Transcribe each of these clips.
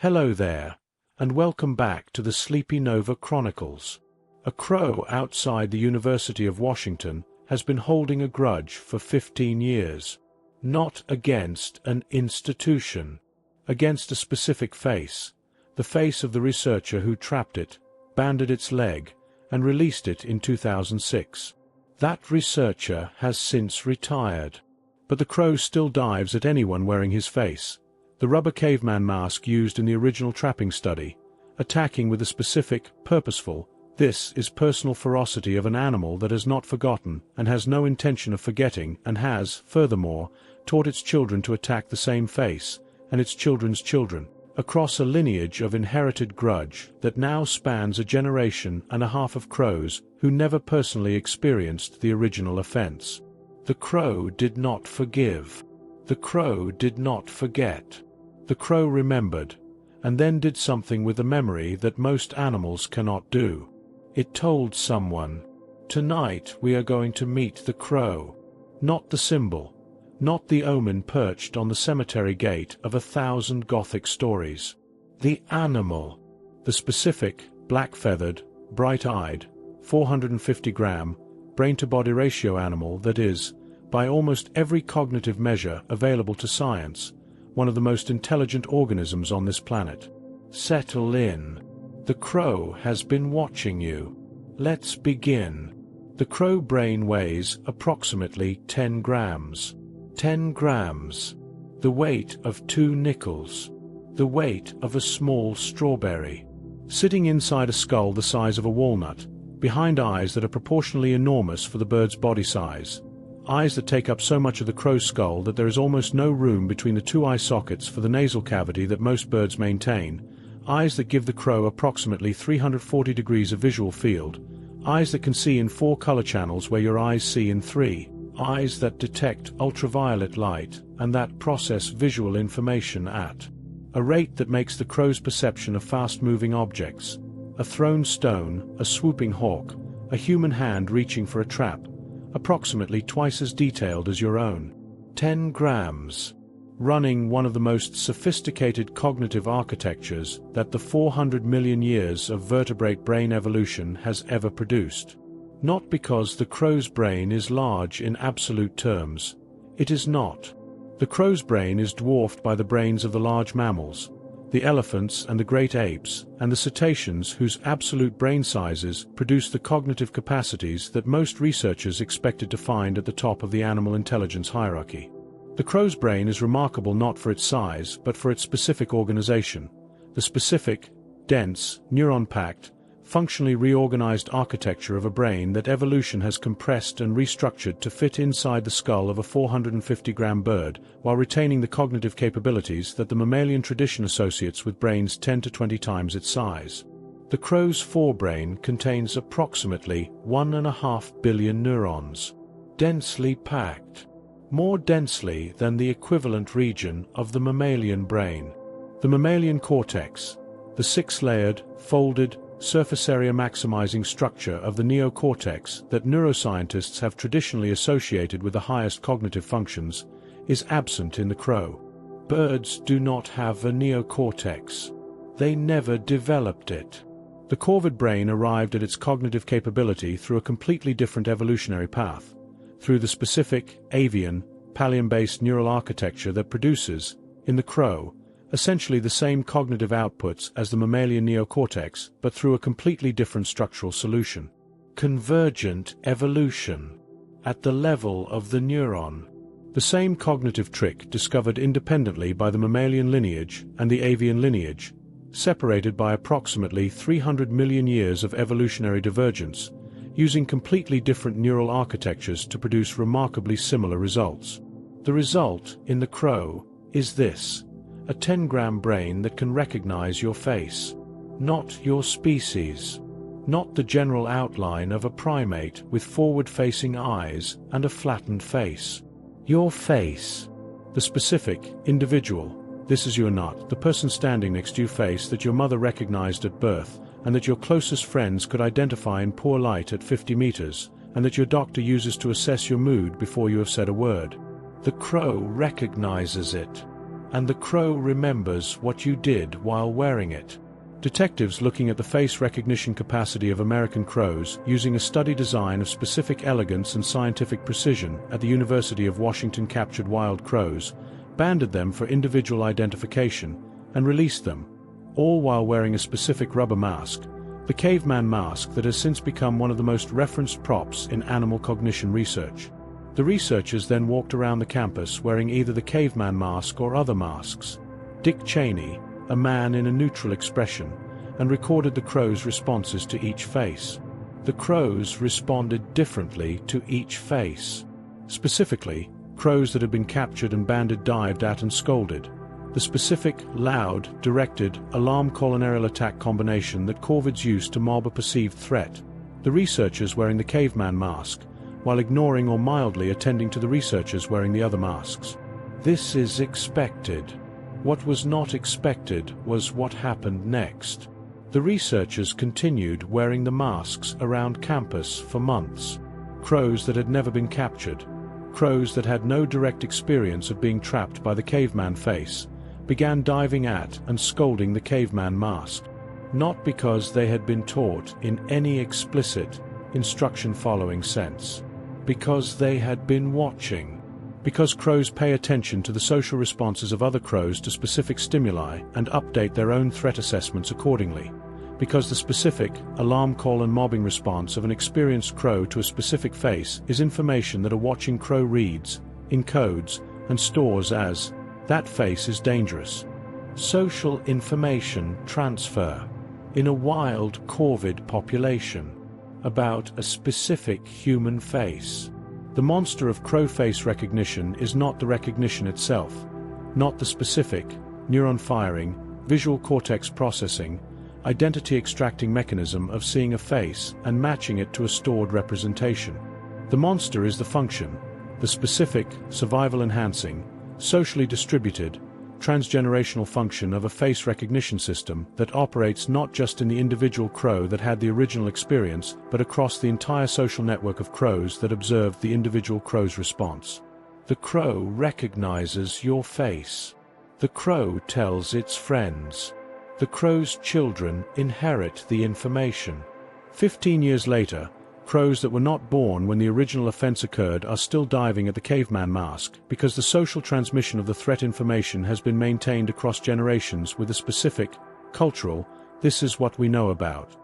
Hello there, and welcome back to the Sleepy Nova Chronicles. A crow outside the University of Washington has been holding a grudge for 15 years. Not against an institution, against a specific face, the face of the researcher who trapped it, banded its leg, and released it in 2006. That researcher has since retired. But the crow still dives at anyone wearing his face, the rubber caveman mask used in the original trapping study, attacking with a specific, purposeful, this is personal ferocity of an animal that has not forgotten and has no intention of forgetting and has, furthermore, taught its children to attack the same face, and its children's children, across a lineage of inherited grudge that now spans a generation and a half of crows who never personally experienced the original offense. The crow did not forgive. The crow did not forget. The crow remembered, and then did something with the memory that most animals cannot do. It told someone, "Tonight we are going to meet the crow." Not the symbol, not the omen perched on the cemetery gate of 1,000 Gothic stories. The animal, the specific, black-feathered, bright-eyed, 450-gram, brain-to-body ratio animal that is, by almost every cognitive measure available to science, one of the most intelligent organisms on this planet. Settle in. The crow has been watching you. Let's begin. The crow brain weighs approximately 10 grams. 10 grams. The weight of 2 nickels. The weight of a small strawberry. Sitting inside a skull the size of a walnut, behind eyes that are proportionally enormous for the bird's body size. Eyes that take up so much of the crow's skull that there is almost no room between the 2 eye sockets for the nasal cavity that most birds maintain. Eyes that give the crow approximately 340 degrees of visual field. Eyes that can see in 4 color channels where your eyes see in 3. Eyes that detect ultraviolet light and that process visual information at a rate that makes the crow's perception of fast-moving objects, a thrown stone, a swooping hawk, a human hand reaching for a trap, approximately twice as detailed as your own. 10 grams. Running one of the most sophisticated cognitive architectures that the 400 million years of vertebrate brain evolution has ever produced. Not because the crow's brain is large in absolute terms. It is not. The crow's brain is dwarfed by the brains of the large mammals, the elephants and the great apes, and the cetaceans whose absolute brain sizes produce the cognitive capacities that most researchers expected to find at the top of the animal intelligence hierarchy. The crow's brain is remarkable not for its size but for its specific organization, the specific, dense, neuron-packed, functionally reorganized architecture of a brain that evolution has compressed and restructured to fit inside the skull of a 450-gram bird, while retaining the cognitive capabilities that the mammalian tradition associates with brains 10 to 20 times its size. The crow's forebrain contains approximately 1.5 billion neurons. Densely packed. More densely than the equivalent region of the mammalian brain. The mammalian cortex, the 6-layered, folded, surface area maximizing structure of the neocortex that neuroscientists have traditionally associated with the highest cognitive functions, is absent in the crow. Birds do not have a neocortex. They never developed it. The corvid brain arrived at its cognitive capability through a completely different evolutionary path, through the specific, avian, pallium-based neural architecture that produces, in the crow, essentially the same cognitive outputs as the mammalian neocortex, but through a completely different structural solution. Convergent evolution. At the level of the neuron. The same cognitive trick discovered independently by the mammalian lineage and the avian lineage, separated by approximately 300 million years of evolutionary divergence, using completely different neural architectures to produce remarkably similar results. The result, in the crow, is this. A 10-gram brain that can recognize your face. Not your species. Not the general outline of a primate with forward-facing eyes and a flattened face. Your face. The specific, individual, this is your nut, the person standing next to your face that your mother recognized at birth, and that your closest friends could identify in poor light at 50 meters, and that your doctor uses to assess your mood before you have said a word. The crow recognizes it. and the crow remembers what you did while wearing it. Detectives looking at the face recognition capacity of American crows using a study design of specific elegance and scientific precision at the University of Washington captured wild crows, banded them for individual identification, and released them, all while wearing a specific rubber mask, the caveman mask that has since become one of the most referenced props in animal cognition research. The researchers then walked around the campus wearing either the caveman mask or other masks. Dick Cheney, a man in a neutral expression, and recorded the crows' responses to each face. The crows responded differently to each face. Specifically, crows that had been captured and banded dived at and scolded. The specific, loud, directed, alarm call and aerial attack combination that corvids use to mob a perceived threat. The researchers wearing the caveman mask, while ignoring or mildly attending to the researchers wearing the other masks. This is expected. What was not expected was what happened next. The researchers continued wearing the masks around campus for months. Crows that had never been captured, crows that had no direct experience of being trapped by the caveman face, began diving at and scolding the caveman mask. Not because they had been taught in any explicit, instruction-following sense. Because they had been watching. Because crows pay attention to the social responses of other crows to specific stimuli and update their own threat assessments accordingly. Because the specific, alarm call and mobbing response of an experienced crow to a specific face is information that a watching crow reads, encodes, and stores as, that face is dangerous. Social information transfer. In a wild corvid population. About a specific human face. The monster of crow face recognition is not the recognition itself, not the specific, neuron firing, visual cortex processing, identity extracting mechanism of seeing a face and matching it to a stored representation. The monster is the function, the specific, survival enhancing, socially distributed, transgenerational function of a face recognition system that operates not just in the individual crow that had the original experience, but across the entire social network of crows that observed the individual crow's response. The crow recognizes your face. The crow tells its friends. The crow's children inherit the information. 15 years later, crows that were not born when the original offense occurred are still diving at the caveman mask because the social transmission of the threat information has been maintained across generations with a specific, cultural, this is what we know about.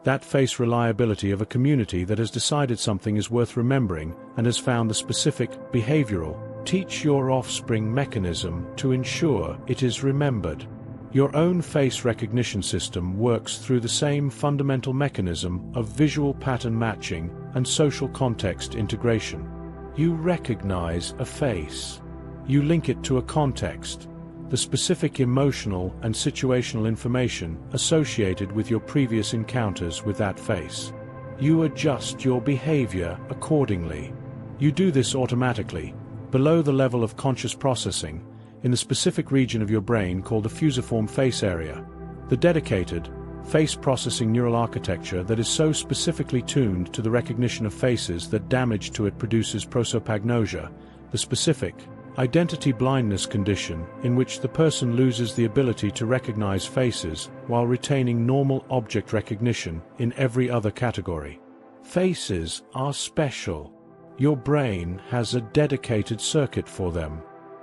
That face reliability of a community that has decided something is worth remembering and has found the specific, behavioral, teach your offspring mechanism to ensure it is remembered. Your own face recognition system works through the same fundamental mechanism of visual pattern matching and social context integration. You recognize a face. You link it to a context, the specific emotional and situational information associated with your previous encounters with that face. You adjust your behavior accordingly. You do this automatically, below the level of conscious processing, in the specific region of your brain called the fusiform face area, the dedicated, face-processing neural architecture that is so specifically tuned to the recognition of faces that damage to it produces prosopagnosia, the specific, identity blindness condition in which the person loses the ability to recognize faces while retaining normal object recognition in every other category. Faces are special. Your brain has a dedicated circuit for them.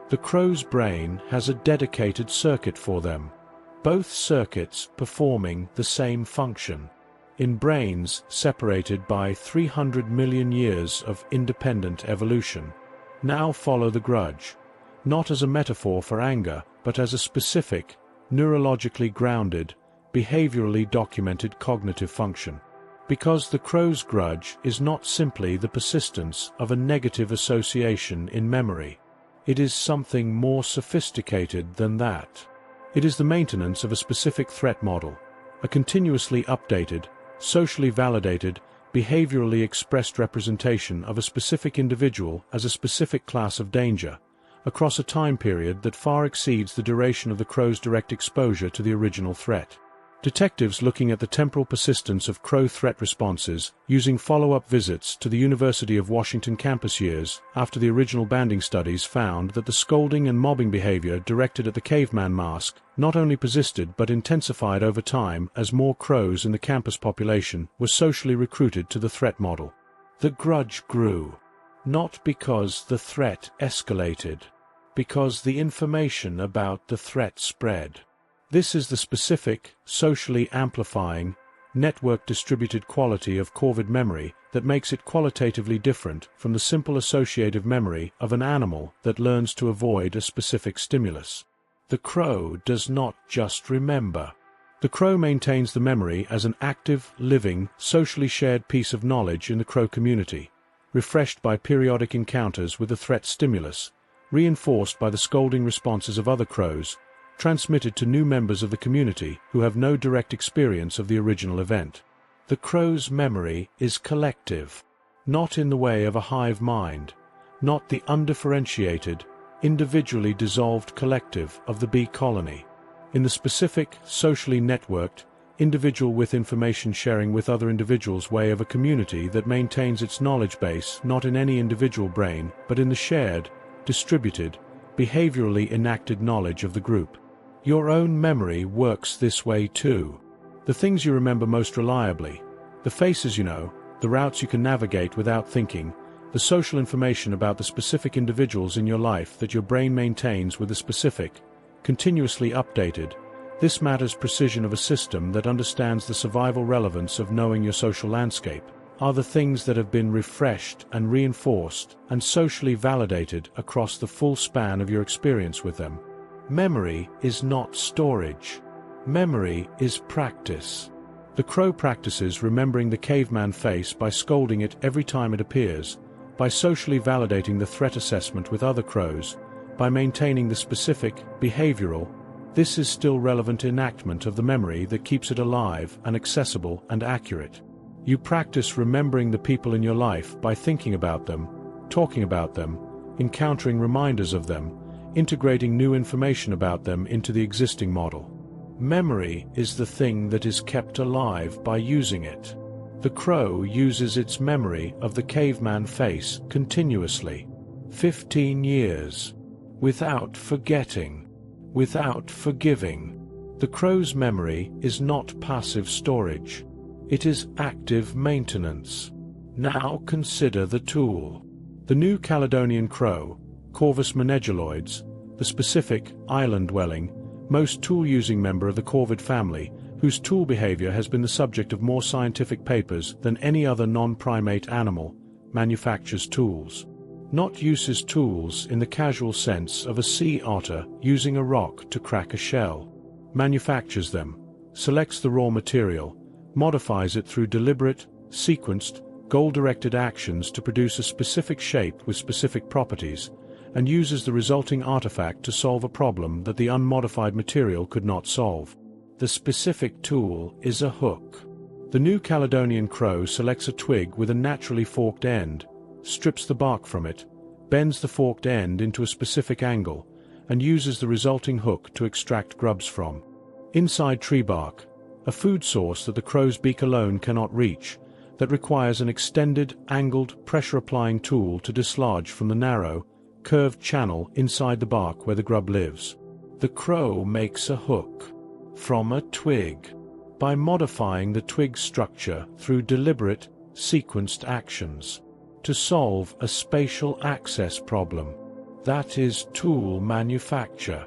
The crow's brain has a dedicated circuit for them. Both circuits performing the same function. In brains separated by 300 million years of independent evolution. Now follow the grudge. Not as a metaphor for anger, but as a specific, neurologically grounded, behaviorally documented cognitive function. Because the crow's grudge is not simply the persistence of a negative association in memory. It is something more sophisticated than that. It is the maintenance of a specific threat model, a continuously updated, socially validated, behaviorally expressed representation of a specific individual as a specific class of danger, across a time period that far exceeds the duration of the crow's direct exposure to the original threat. Detectives looking at the temporal persistence of crow threat responses using follow-up visits to the University of Washington campus years after the original banding studies found that the scolding and mobbing behavior directed at the caveman mask not only persisted but intensified over time as more crows in the campus population were socially recruited to the threat model. The grudge grew, not because the threat escalated, because the information about the threat spread. This is the specific, socially amplifying, network-distributed quality of corvid memory that makes it qualitatively different from the simple associative memory of an animal that learns to avoid a specific stimulus. The crow does not just remember. The crow maintains the memory as an active, living, socially shared piece of knowledge in the crow community, refreshed by periodic encounters with the threat stimulus, reinforced by the scolding responses of other crows, transmitted to new members of the community who have no direct experience of the original event. The crow's memory is collective, not in the way of a hive mind, not the undifferentiated, individually dissolved collective of the bee colony. In the specific, socially networked, individual with information sharing with other individuals way of a community that maintains its knowledge base not in any individual brain but in the shared, distributed, behaviorally enacted knowledge of the group. Your own memory works this way too. The things you remember most reliably, the faces you know, the routes you can navigate without thinking, the social information about the specific individuals in your life that your brain maintains with a specific, continuously updated, this matters precision of a system that understands the survival relevance of knowing your social landscape, are the things that have been refreshed and reinforced and socially validated across the full span of your experience with them. Memory is not storage. Memory is practice. The crow practices remembering the caveman face by scolding it every time it appears, by socially validating the threat assessment with other crows, by maintaining the specific, behavioral, this is still relevant enactment of the memory that keeps it alive and accessible and accurate. You practice remembering the people in your life by thinking about them, talking about them, encountering reminders of them, integrating new information about them into the existing model. Memory is the thing that is kept alive by using it. The crow uses its memory of the caveman face continuously. 15 years. Without forgetting. Without forgiving. The crow's memory is not passive storage. It is active maintenance. Now consider the tool. The New Caledonian crow, Corvus moneguloides, the specific, island-dwelling, most tool-using member of the corvid family, whose tool behavior has been the subject of more scientific papers than any other non-primate animal, manufactures tools. Not uses tools in the casual sense of a sea otter using a rock to crack a shell. Manufactures them, selects the raw material, modifies it through deliberate, sequenced, goal-directed actions to produce a specific shape with specific properties, and uses the resulting artifact to solve a problem that the unmodified material could not solve. The specific tool is a hook. The New Caledonian crow selects a twig with a naturally forked end, strips the bark from it, bends the forked end into a specific angle, and uses the resulting hook to extract grubs from. Inside tree bark, a food source that the crow's beak alone cannot reach, that requires an extended, angled, pressure-applying tool to dislodge from the narrow, curved channel inside the bark where the grub lives. The crow makes a hook from a twig by modifying the twig structure through deliberate, sequenced actions to solve a spatial access problem. That is tool manufacture,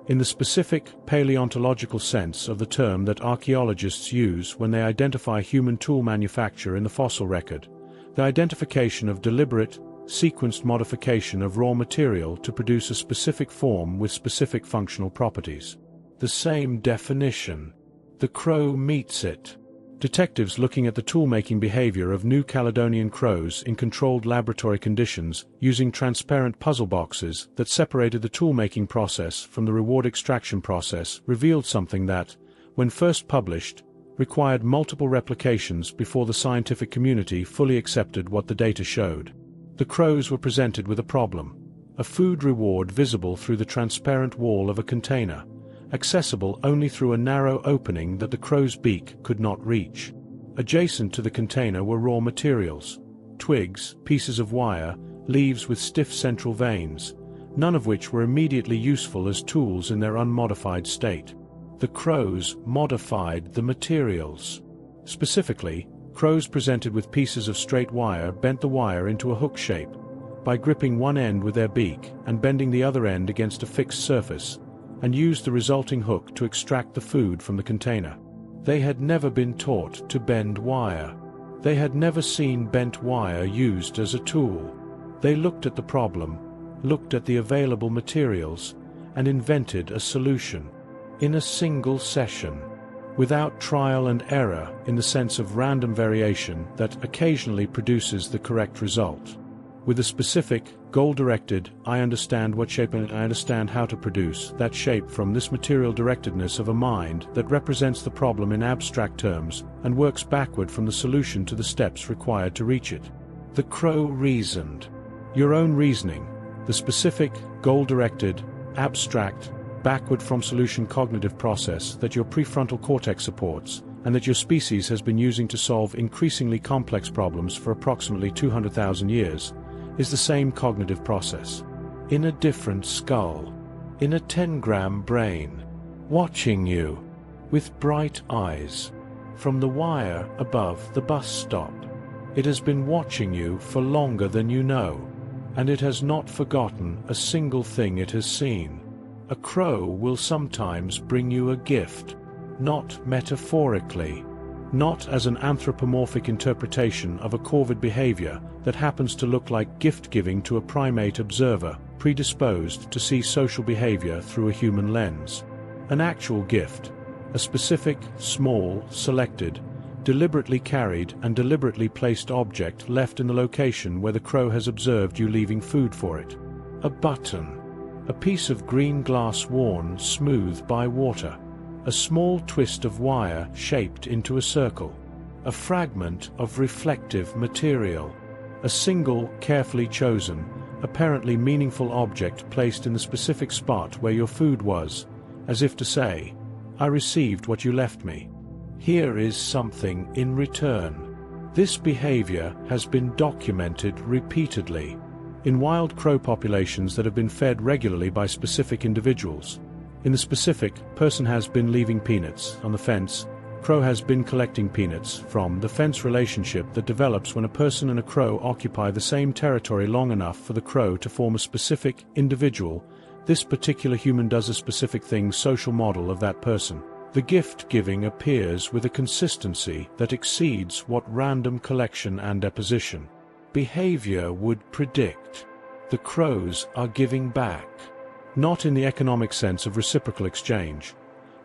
in the specific paleontological sense of the term that archaeologists use when they identify human tool manufacture in the fossil record, the identification of deliberate, sequenced modification of raw material to produce a specific form with specific functional properties. The same definition. The crow meets it. Detectives looking at the tool-making behavior of New Caledonian crows in controlled laboratory conditions using transparent puzzle boxes that separated the tool-making process from the reward extraction process revealed something that, when first published, required multiple replications before the scientific community fully accepted what the data showed. The crows were presented with a problem, a food reward visible through the transparent wall of a container, accessible only through a narrow opening that the crow's beak could not reach. Adjacent to the container were raw materials: twigs, pieces of wire, leaves with stiff central veins, none of which were immediately useful as tools in their unmodified state. The crows modified the materials. Specifically, crows presented with pieces of straight wire bent the wire into a hook shape by gripping one end with their beak and bending the other end against a fixed surface, and used the resulting hook to extract the food from the container. They had never been taught to bend wire. They had never seen bent wire used as a tool. They looked at the problem, looked at the available materials, and invented a solution. In a single session, without trial and error in the sense of random variation that occasionally produces the correct result. With a specific, goal-directed, I understand what shape and I understand how to produce that shape from this material directedness of a mind that represents the problem in abstract terms and works backward from the solution to the steps required to reach it. The crow reasoned. Your own reasoning, the specific, goal-directed, abstract, backward from solution cognitive process that your prefrontal cortex supports, and that your species has been using to solve increasingly complex problems for approximately 200,000 years, is the same cognitive process. In a different skull. In a 10-gram brain. Watching you. With bright eyes. From the wire above the bus stop. It has been watching you for longer than you know. And it has not forgotten a single thing it has seen. A crow will sometimes bring you a gift. Not metaphorically. Not as an anthropomorphic interpretation of a corvid behavior that happens to look like gift-giving to a primate observer, predisposed to see social behavior through a human lens. An actual gift. A specific, small, selected, deliberately carried and deliberately placed object left in the location where the crow has observed you leaving food for it. A button. A piece of green glass worn smooth by water. A small twist of wire shaped into a circle. A fragment of reflective material. A single, carefully chosen, apparently meaningful object placed in the specific spot where your food was, as if to say, I received what you left me. Here is something in return. This behavior has been documented repeatedly in wild crow populations that have been fed regularly by specific individuals. In the specific, person has been leaving peanuts on the fence, crow has been collecting peanuts from the fence relationship that develops when a person and a crow occupy the same territory long enough for the crow to form a specific individual. This particular human does a specific thing, social model of that person. The gift-giving appears with a consistency that exceeds what random collection and deposition behavior would predict. The crows are giving back. Not in the economic sense of reciprocal exchange.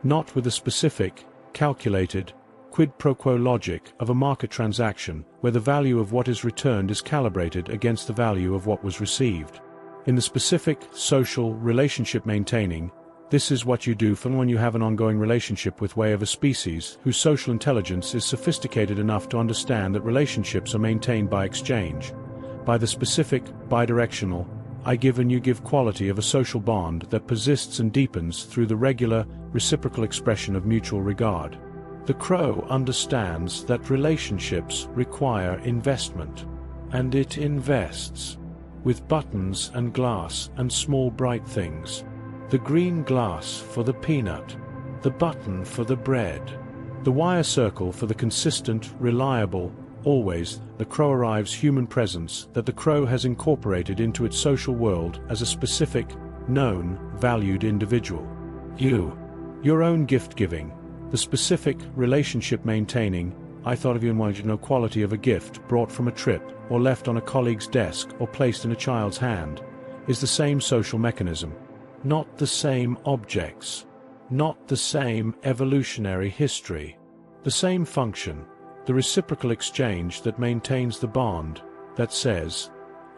Not with the specific, calculated, quid pro quo logic of a market transaction where the value of what is returned is calibrated against the value of what was received. In the specific, social, relationship maintaining, this is what you do from when you have an ongoing relationship with way of a species whose social intelligence is sophisticated enough to understand that relationships are maintained by exchange, by the specific, bidirectional, I give and you give quality of a social bond that persists and deepens through the regular, reciprocal expression of mutual regard. The crow understands that relationships require investment, and it invests, with buttons and glass and small bright things. The green glass for the peanut, the button for the bread, the wire circle for the consistent, reliable, always, the crow arrives human presence that the crow has incorporated into its social world as a specific, known, valued individual. You. Your own gift-giving, the specific, relationship-maintaining, I thought of you and wanted you to know quality of a gift brought from a trip or left on a colleague's desk or placed in a child's hand, is the same social mechanism. Not the same objects. Not the same evolutionary history. The same function. The reciprocal exchange that maintains the bond, that says,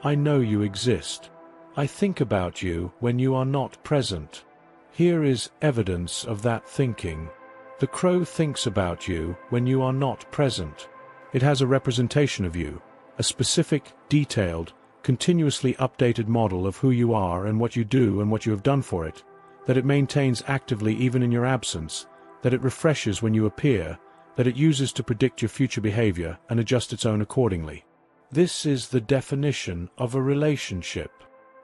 I know you exist. I think about you when you are not present. Here is evidence of that thinking. The crow thinks about you when you are not present. It has a representation of you, a specific, detailed, continuously updated model of who you are and what you do and what you have done for it, that it maintains actively even in your absence, that it refreshes when you appear, that it uses to predict your future behavior and adjust its own accordingly. This is the definition of a relationship.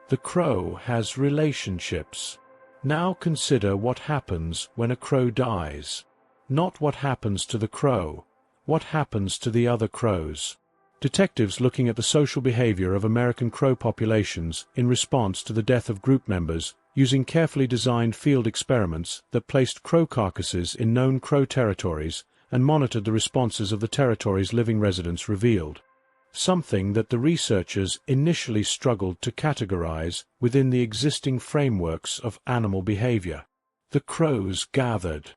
The crow has relationships. Now consider what happens when a crow dies. Not what happens to the crow, what happens to the other crows. Detectives looking at the social behavior of American crow populations in response to the death of group members using carefully designed field experiments that placed crow carcasses in known crow territories and monitored the responses of the territory's living residents revealed something that the researchers initially struggled to categorize within the existing frameworks of animal behavior. The crows gathered.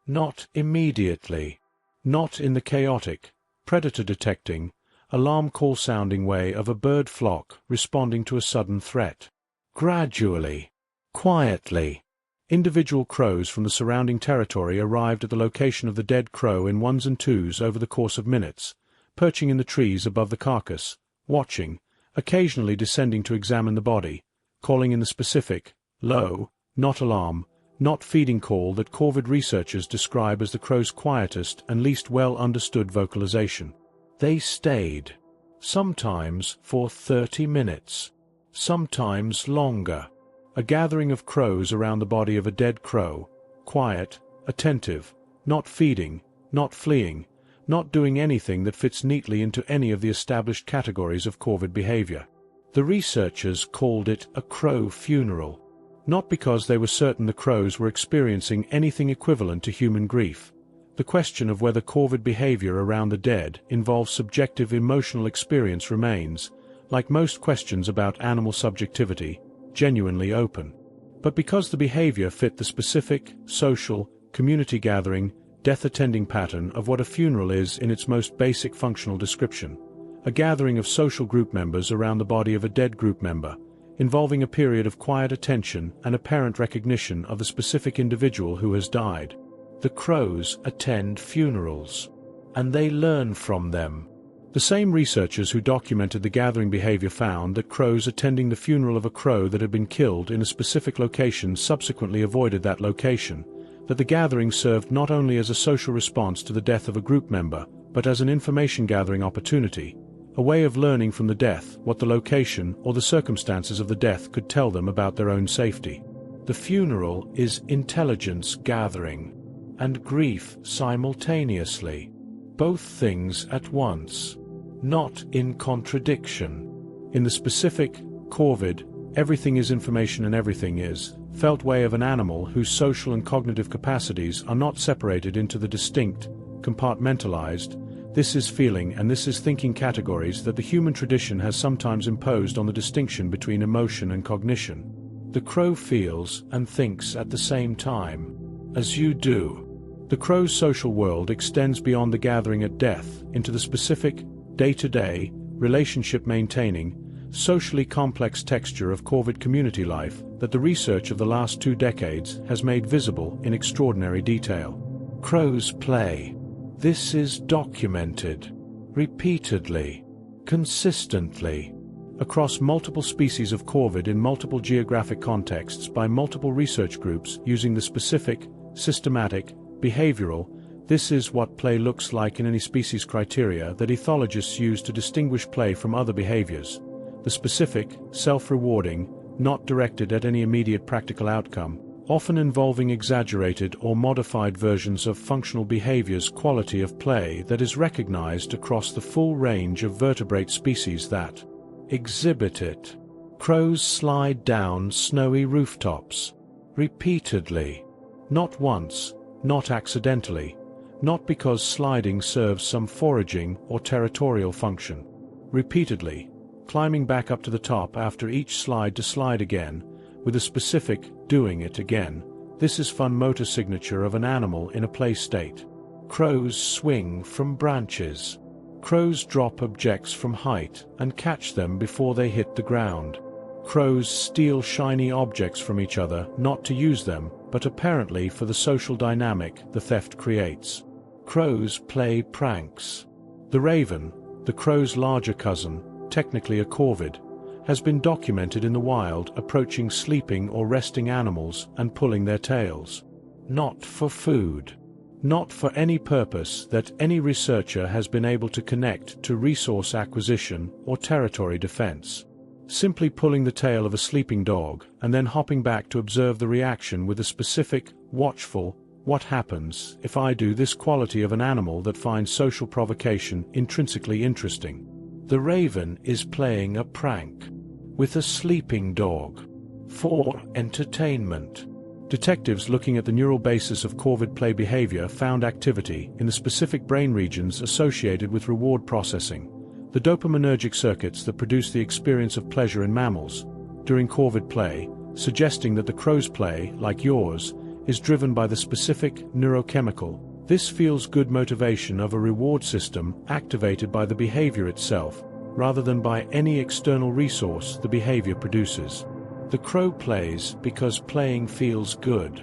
Not immediately. Not in the chaotic, predator-detecting, alarm call-sounding way of a bird flock responding to a sudden threat. Gradually. Quietly. Individual crows from the surrounding territory arrived at the location of the dead crow in ones and twos over the course of minutes, perching in the trees above the carcass, watching, occasionally descending to examine the body, calling in the specific, low, not alarm, not feeding call that corvid researchers describe as the crow's quietest and least well-understood vocalization. They stayed, sometimes for 30 minutes, sometimes longer. A gathering of crows around the body of a dead crow, quiet, attentive, not feeding, not fleeing, not doing anything that fits neatly into any of the established categories of corvid behavior. The researchers called it a crow funeral, not because they were certain the crows were experiencing anything equivalent to human grief. The question of whether corvid behavior around the dead involves subjective emotional experience remains, like most questions about animal subjectivity, genuinely open. But because the behavior fit the specific, social, community gathering, death-attending pattern of what a funeral is in its most basic functional description, a gathering of social group members around the body of a dead group member, involving a period of quiet attention and apparent recognition of the specific individual who has died. The crows attend funerals, and they learn from them. The same researchers who documented the gathering behavior found that crows attending the funeral of a crow that had been killed in a specific location subsequently avoided that location, that the gathering served not only as a social response to the death of a group member, but as an information-gathering opportunity, a way of learning from the death what the location or the circumstances of the death could tell them about their own safety. The funeral is intelligence gathering and grief simultaneously, both things at once, not in contradiction. In the specific, corvid, everything is information and everything is felt way of an animal whose social and cognitive capacities are not separated into the distinct, compartmentalized, this is feeling and this is thinking categories that the human tradition has sometimes imposed on the distinction between emotion and cognition. The crow feels and thinks at the same time, as you do. The crow's social world extends beyond the gathering at death into the specific, day-to-day, relationship-maintaining, socially complex texture of corvid community life that the research of the last 2 decades has made visible in extraordinary detail. Crows play. This is documented, repeatedly, consistently, across multiple species of corvid in multiple geographic contexts by multiple research groups using the specific, systematic, behavioral, this is what play looks like in any species criteria that ethologists use to distinguish play from other behaviors. The specific, self-rewarding, not directed at any immediate practical outcome, often involving exaggerated or modified versions of functional behavior's quality of play that is recognized across the full range of vertebrate species that exhibit it. Crows slide down snowy rooftops, repeatedly, not once, not accidentally, not because sliding serves some foraging or territorial function, repeatedly, climbing back up to the top after each slide to slide again, with a specific doing it again. This is fun motor signature of an animal in a play state. Crows swing from branches. Crows drop objects from height and catch them before they hit the ground. Crows steal shiny objects from each other, not to use them, but apparently for the social dynamic the theft creates. Crows play pranks. The raven, the crow's larger cousin, technically a corvid, has been documented in the wild approaching sleeping or resting animals and pulling their tails. Not for food. Not for any purpose that any researcher has been able to connect to resource acquisition or territory defense. Simply pulling the tail of a sleeping dog and then hopping back to observe the reaction with a specific, watchful, "what happens if I do this?" quality of an animal that finds social provocation intrinsically interesting. The raven is playing a prank with a sleeping dog for entertainment. Detectives looking at the neural basis of corvid play behavior found activity in the specific brain regions associated with reward processing, the dopaminergic circuits that produce the experience of pleasure in mammals, during corvid play, suggesting that the crow's play, like yours, is driven by the specific neurochemical, this feels good motivation of a reward system activated by the behavior itself, rather than by any external resource the behavior produces. The crow plays because playing feels good.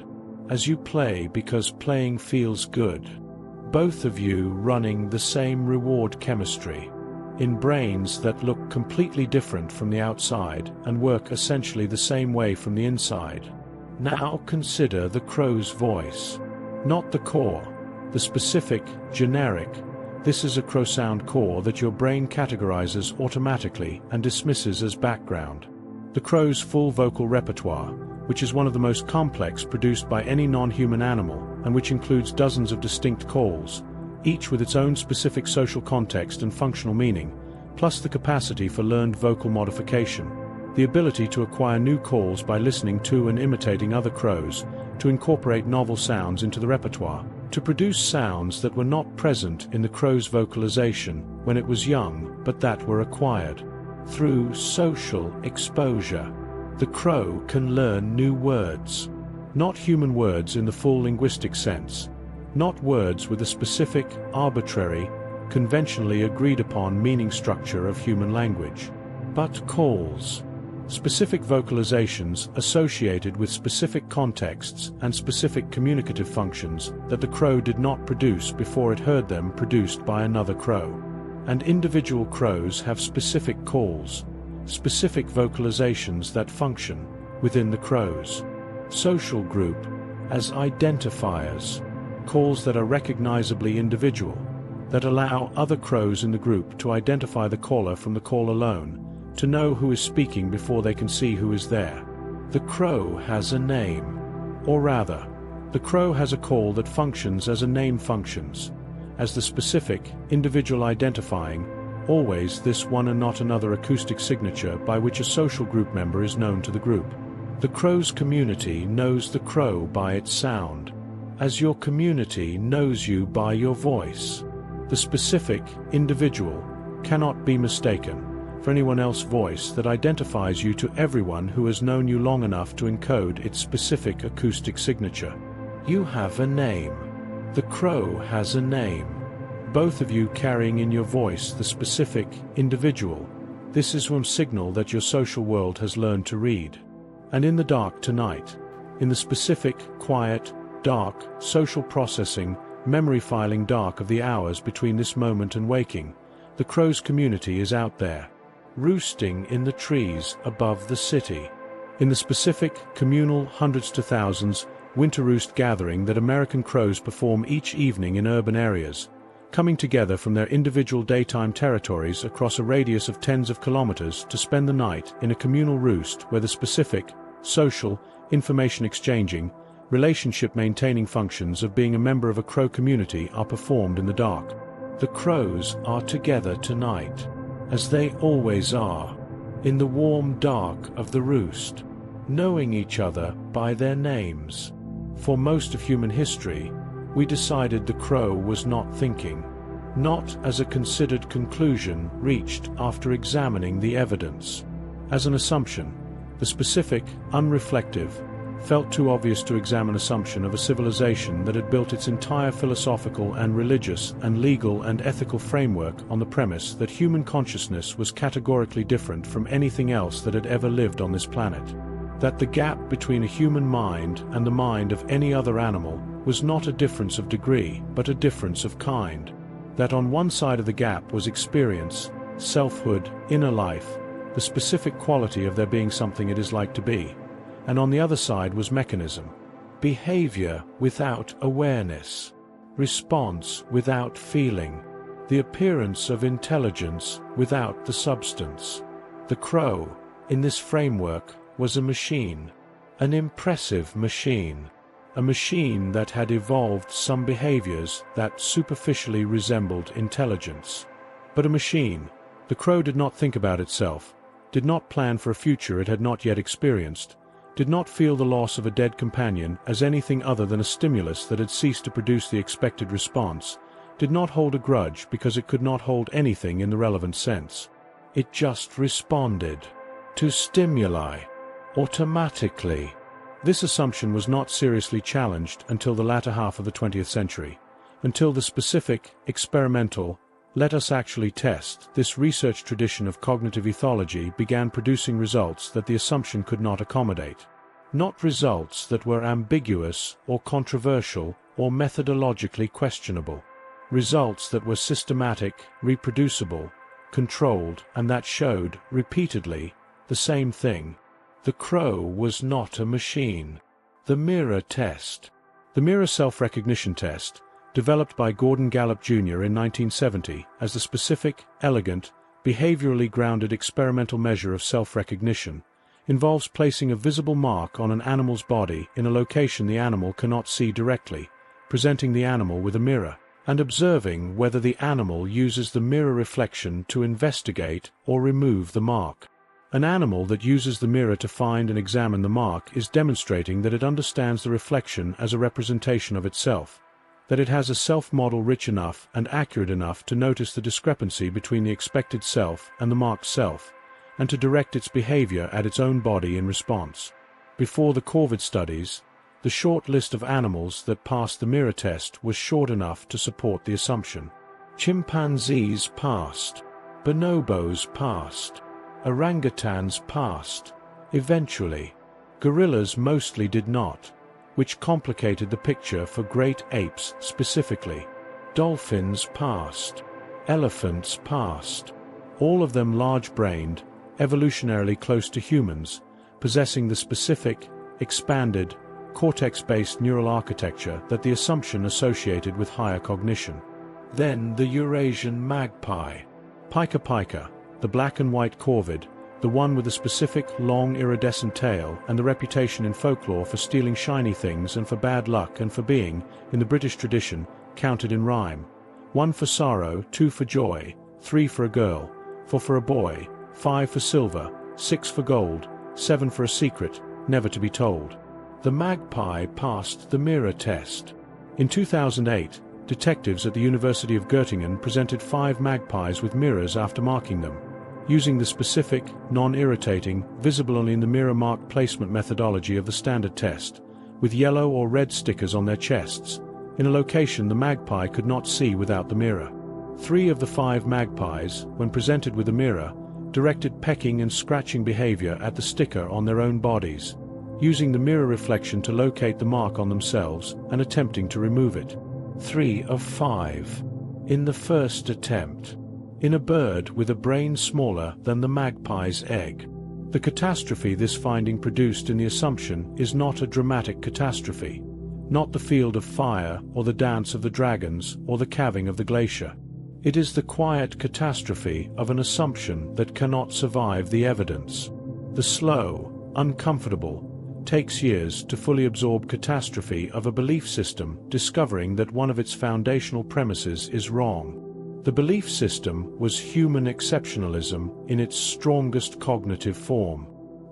As you play because playing feels good. Both of you running the same reward chemistry. In brains that look completely different from the outside and work essentially the same way from the inside. Now consider the crow's voice. Not the core, the specific, generic. This is a crow sound core that your brain categorizes automatically and dismisses as background. The crow's full vocal repertoire, which is one of the most complex produced by any non-human animal, and which includes dozens of distinct calls, each with its own specific social context and functional meaning, plus the capacity for learned vocal modification, the ability to acquire new calls by listening to and imitating other crows, to incorporate novel sounds into the repertoire, to produce sounds that were not present in the crow's vocalization when it was young, but that were acquired through social exposure. The crow can learn new words. Not human words in the full linguistic sense. Not words with a specific, arbitrary, conventionally agreed upon meaning structure of human language. But calls. Specific vocalizations associated with specific contexts and specific communicative functions that the crow did not produce before it heard them produced by another crow. And individual crows have specific calls, specific vocalizations that function within the crow's social group as identifiers, calls that are recognizably individual, that allow other crows in the group to identify the caller from the call alone, to know who is speaking before they can see who is there. The crow has a name, or rather, the crow has a call that functions as a name functions, as the specific, individual identifying, always this one and not another acoustic signature by which a social group member is known to the group. The crow's community knows the crow by its sound, as your community knows you by your voice. The specific, individual, cannot be mistaken for anyone else's voice that identifies you to everyone who has known you long enough to encode its specific acoustic signature. You have a name. The crow has a name. Both of you carrying in your voice the specific, individual. This is one signal that your social world has learned to read. And in the dark tonight, in the specific, quiet, dark, social processing, memory filing dark of the hours between this moment and waking, the crow's community is out there, roosting in the trees above the city. In the specific, communal, hundreds to thousands, winter roost gathering that American crows perform each evening in urban areas, coming together from their individual daytime territories across a radius of tens of kilometers to spend the night in a communal roost where the specific, social, information exchanging, relationship-maintaining functions of being a member of a crow community are performed in the dark. The crows are together tonight, as they always are, in the warm dark of the roost, knowing each other by their names. For most of human history, we decided the crow was not thinking, not as a considered conclusion reached after examining the evidence. As an assumption, the specific, unreflective, felt too obvious to examine assumption of a civilization that had built its entire philosophical and religious and legal and ethical framework on the premise that human consciousness was categorically different from anything else that had ever lived on this planet. That the gap between a human mind and the mind of any other animal was not a difference of degree, but a difference of kind. That on one side of the gap was experience, selfhood, inner life, the specific quality of there being something it is like to be, and on the other side was mechanism, behavior without awareness, response without feeling, the appearance of intelligence without the substance. The crow, in this framework, was a machine, an impressive machine, a machine that had evolved some behaviors that superficially resembled intelligence. But a machine. The crow did not think about itself, did not plan for a future it had not yet experienced, did not feel the loss of a dead companion as anything other than a stimulus that had ceased to produce the expected response, did not hold a grudge because it could not hold anything in the relevant sense. It just responded to stimuli, automatically. This assumption was not seriously challenged until the latter half of the 20th century, until the specific, experimental, let us actually test, this research tradition of cognitive ethology began producing results that the assumption could not accommodate. Not results that were ambiguous or controversial or methodologically questionable. Results that were systematic, reproducible, controlled, and that showed, repeatedly, the same thing. The crow was not a machine. The mirror test. The mirror self-recognition test, developed by Gordon Gallup Jr. in 1970 as the specific, elegant, behaviorally grounded experimental measure of self-recognition, involves placing a visible mark on an animal's body in a location the animal cannot see directly, presenting the animal with a mirror, and observing whether the animal uses the mirror reflection to investigate or remove the mark. An animal that uses the mirror to find and examine the mark is demonstrating that it understands the reflection as a representation of itself, that it has a self-model rich enough and accurate enough to notice the discrepancy between the expected self and the marked self, and to direct its behavior at its own body in response. Before the COVID studies, the short list of animals that passed the mirror test was short enough to support the assumption. Chimpanzees passed. Bonobos passed. Orangutans passed. Eventually. Gorillas mostly did not, which complicated the picture for great apes specifically. Dolphins passed. Elephants passed. All of them large-brained, evolutionarily close to humans, possessing the specific, expanded, cortex-based neural architecture that the assumption associated with higher cognition. Then the Eurasian magpie. Pica pica, the black and white corvid, the one with the specific, long, iridescent tail and the reputation in folklore for stealing shiny things and for bad luck and for being, in the British tradition, counted in rhyme. 1 for sorrow, 2 for joy, 3 for a girl, 4 for a boy, 5 for silver, 6 for gold, 7 for a secret, never to be told. The magpie passed the mirror test. In 2008, detectives at the University of Göttingen presented 5 magpies with mirrors after marking them, using the specific, non-irritating, visible only in the mirror mark placement methodology of the standard test, with yellow or red stickers on their chests, in a location the magpie could not see without the mirror. 3 of the 5 magpies, when presented with a mirror, directed pecking and scratching behavior at the sticker on their own bodies, using the mirror reflection to locate the mark on themselves and attempting to remove it. 3 of 5. In the first attempt. In a bird with a brain smaller than the magpie's egg. The catastrophe this finding produced in the assumption is not a dramatic catastrophe, not the field of fire or the dance of the dragons or the calving of the glacier. It is the quiet catastrophe of an assumption that cannot survive the evidence. The slow, uncomfortable, takes years to fully absorb catastrophe of a belief system discovering that one of its foundational premises is wrong. The belief system was human exceptionalism in its strongest cognitive form.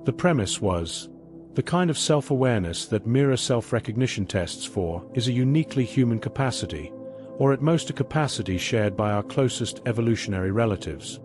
The premise was, the kind of self-awareness that mirror self-recognition tests for is a uniquely human capacity, or at most a capacity shared by our closest evolutionary relatives.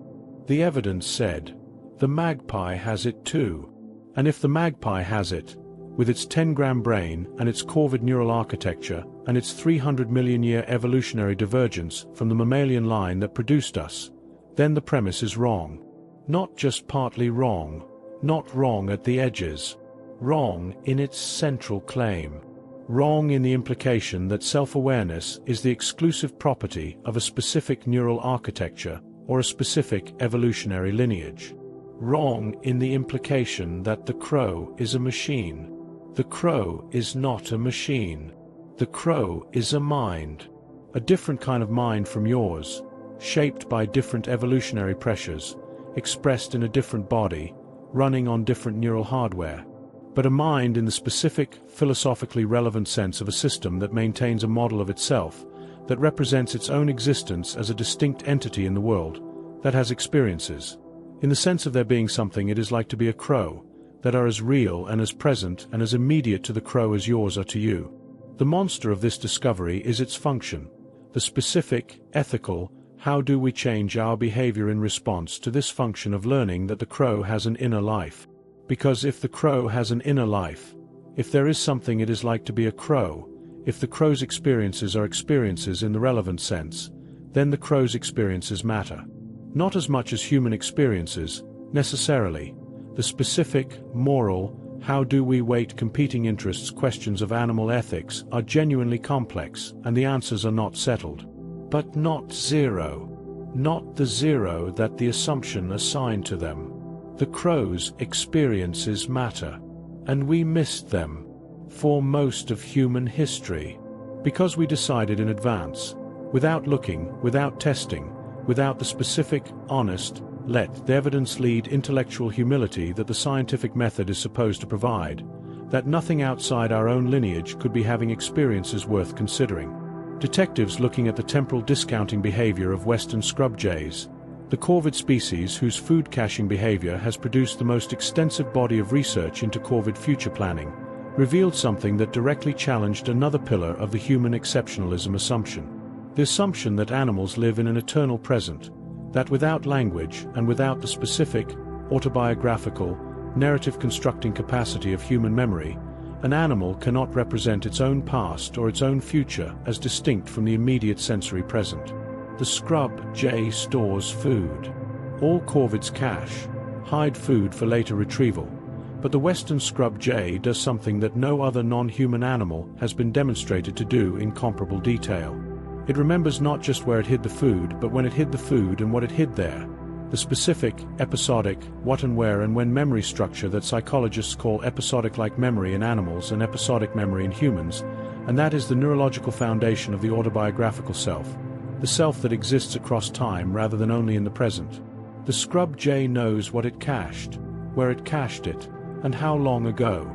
The evidence said, the magpie has it too. And if the magpie has it, with its 10-gram brain and its corvid neural architecture and its 300 million-year evolutionary divergence from the mammalian line that produced us, then the premise is wrong. Not just partly wrong, not wrong at the edges, wrong in its central claim. Wrong in the implication that self-awareness is the exclusive property of a specific neural architecture or a specific evolutionary lineage. wrong in the implication that the crow is a machine. The crow is not a machine. The crow is a mind. A different kind of mind from yours, shaped by different evolutionary pressures, expressed in a different body, running on different neural hardware. But a mind in the specific, philosophically relevant sense of a system that maintains a model of itself, that represents its own existence as a distinct entity in the world, that has experiences. In the sense of there being something it is like to be a crow, that are as real and as present and as immediate to the crow as yours are to you. The monster of this discovery is its function, the specific, ethical, how do we change our behavior in response to this function of learning that the crow has an inner life. Because if the crow has an inner life, if there is something it is like to be a crow, if the crow's experiences are experiences in the relevant sense, then the crow's experiences matter. Not as much as human experiences, necessarily. The specific, moral, how do we weight competing interests questions of animal ethics are genuinely complex, and the answers are not settled. But not zero. Not the zero that the assumption assigned to them. The crow's experiences matter. And we missed them. For most of human history. Because we decided in advance, without looking, without testing, without the specific, honest, let the evidence lead intellectual humility that the scientific method is supposed to provide, that nothing outside our own lineage could be having experiences worth considering. Detectives looking at the temporal discounting behavior of western scrub jays, the corvid species whose food caching behavior has produced the most extensive body of research into corvid future planning, revealed something that directly challenged another pillar of the human exceptionalism assumption. The assumption that animals live in an eternal present, that without language and without the specific, autobiographical, narrative-constructing capacity of human memory, an animal cannot represent its own past or its own future as distinct from the immediate sensory present. The scrub jay stores food. All corvids cache, hide food for later retrieval, but the western scrub jay does something that no other non-human animal has been demonstrated to do in comparable detail. It remembers not just where it hid the food, but when it hid the food and what it hid there. The specific, episodic, what and where and when memory structure that psychologists call episodic-like memory in animals and episodic memory in humans, and that is the neurological foundation of the autobiographical self, the self that exists across time rather than only in the present. The scrub jay knows what it cached, where it cached it, and how long ago.